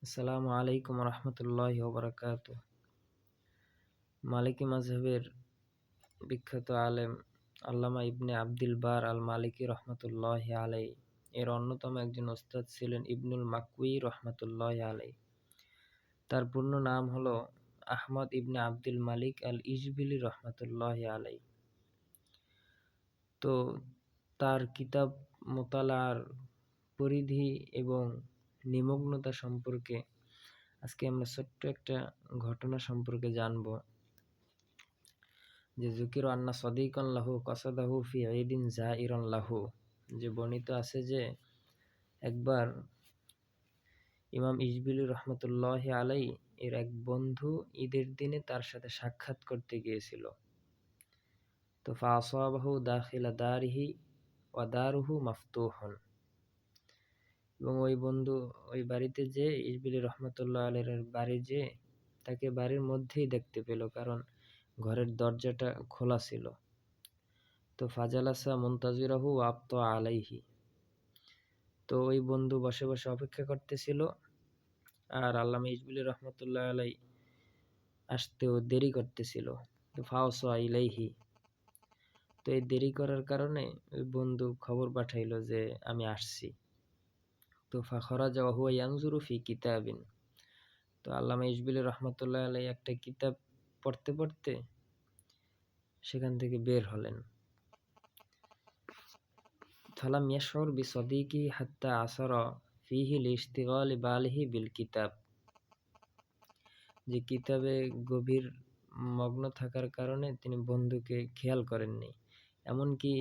আসসালামু আলাইকুম রহমতুল্লাহি ওবরাকাতুহ। মালিকি মাযহাবের বিখ্যাত আলেম আল্লামা ইবনে আব্দুল বার আল মালিকি রহমতুল্লাহি আলাই এর অন্যতম একজন ওস্তাদ ছিলেন ইবনুল মাকওয়ি রহমতুল্লাহি আলাই। তার পূর্ণ নাম হলো আহমদ ইবনে আব্দুল মালিক আল ইশবিলি রহমতুল্লাহি আলাই। তো তার কিতাব মোতালার পরিধি এবং নিমগ্নতা সম্পর্কে আজকে আমরা ছোট্ট একটা ঘটনা সম্পর্কে জানব। যে যুকির আন্না সদিকান লাহু কসাদাহু ফি ঈদিন জাইরান লাহু, যে বর্ণিত আছে যে একবার ইমাম ইশবিলি রহমতুল্লাহি আলাই এর এক বন্ধু ঈদের দিনে তার সাথে সাক্ষাৎ করতে গিয়েছিল। তো ফাসাবাহু দাখিলা দারিহি ওয়া দারুহু মাফতুহুন, এবং ওই বন্ধু ওই বাড়িতে যে ইশবিলি রহমতুল্লাহ আলাইহির বাড়ি যে তাকে বাড়ির মধ্যেই দেখতে পেল, কারণ ঘরের দরজাটা খোলা ছিল। তো ফাজালাসা মুনতাজিরাহু ওয়াবতা আলাইহি, তো ওই বন্ধু বসে বসে অপেক্ষা করতেছিল, আর আল্লামা ইশবিলি রহমতুল্লাহ আলাই আসতেও দেরি করতেছিল। তো ফাওসা ইলাইহি, তো এই দেরি করার কারণে ওই বন্ধু খবর পাঠাইলো যে আমি আসছি। তো ফাখরাজা ওয়া হুয়া ইয়ানজুরু ফি কিতাবিন, তো আল্লামা ইশবিলি রহমতুল্লাহ আলাই একটা কিতাব পড়তে পড়তে সেখান থেকে বের হলেন। ফালাম ইয়াশউর বিসাদিকি হাত্তা আসরা ফিহি লিইশতিগালি বালিহি বিল কিতাব, যে কিতাবে গভীর মগ্ন থাকার কারণে তিনি বন্ধুকে খেয়াল করেননি, এমনকি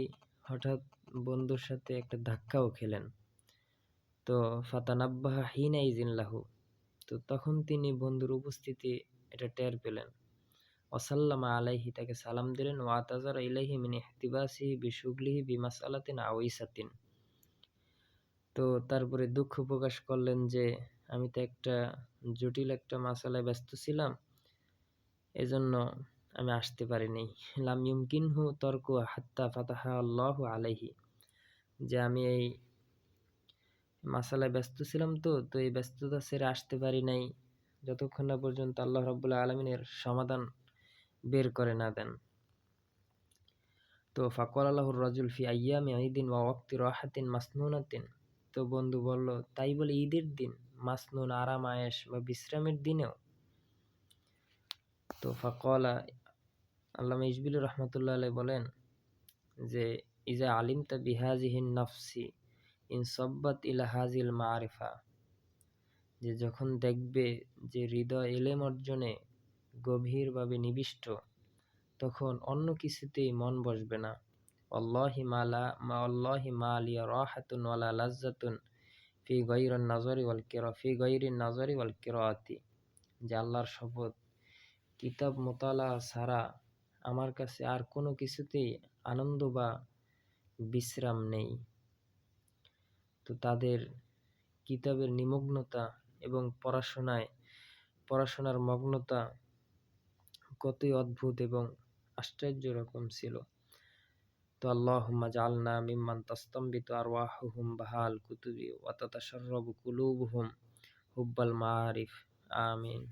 হঠাৎ বন্ধুর সাথে একটা ধাক্কাও খেলেন। তো ফাতানাব্বাহা হিনা ইযিন লাহু, তো তখন তিনি বন্ধুর উপস্থিতি এটা টের পেলেন। ওয়াসাল্লামা আলাইহি, তাকে সালাম দিলেন। ওয়াতাজারা ইলাইহি মিন ইহতিবাসিহি বিশুগলিহি বিমাসআলাতিন আওইসাতিন, তো তারপরে দুঃখ প্রকাশ করলেন যে আমি তো একটা জটিল একটা মাসালায় ব্যস্ত ছিলাম, এজন্য আমি আসতে পারিনি। লাম ইউমকিনহু তরকু হাত্তা ফাতাহা আল্লাহু আলাইহি, যে আমি এই মাসালায় ব্যস্ত ছিলাম, তো এই ব্যস্ততা ছেড়ে আসতে পারি নাই যতক্ষণ না পর্যন্ত আল্লাহ রাব্বুল আলামিনের সমাধান বের করে না দেন। তো ফাকাল আল্লাহুর রাজুল ফি আইয়ামি ঈদিন ওয়া ওয়াক্তি রাহাতিন মাসনুনাতিন, তো বন্ধু বলল তাই বলে ঈদের দিন, মাসনুন আরাম আয়েশ বা বিশ্রামের দিনেও? তো ফাকালা, আল্লামা ইশবিলি রহমতুল্লাহ আলাইহি বলেন যে ইজা আলিমতা বিহাজিহিন নফসি ইনসাব্বাত ইলা হাজিল মারিফা, যে যখন দেখবে যে হৃদয় এলেম অর্জনে গভীরভাবে নিবিষ্ট, তখন অন্য কিছুতেই মন বসবে না। আল্লাহি মা লিয়া রাহাতুন ওয়ালা লাজ্জাতুন ফি গায়রিন নাযরি ওয়াল কিরাআতি, যে আল্লাহর শপথ, কিতাব মোতালা ছাড়া আমার কাছে আর কোনো কিছুতেই আনন্দ বা বিশ্রাম নেই। তো তাদের কিতাবের নিমগ্নতা এবং পড়াশোনার মগ্নতা কতই অদ্ভুত এবং আশ্চর্য রকম ছিল। তো আল্লাহুম্মা জাআলনা মিম্মান তাস্তামবিতু আরওয়াহুহুম বাহাল কুতুবি ওয়া তাতাশাররাবু কুলুবুহুম হুব্বাল মাআরিফ। আমিন।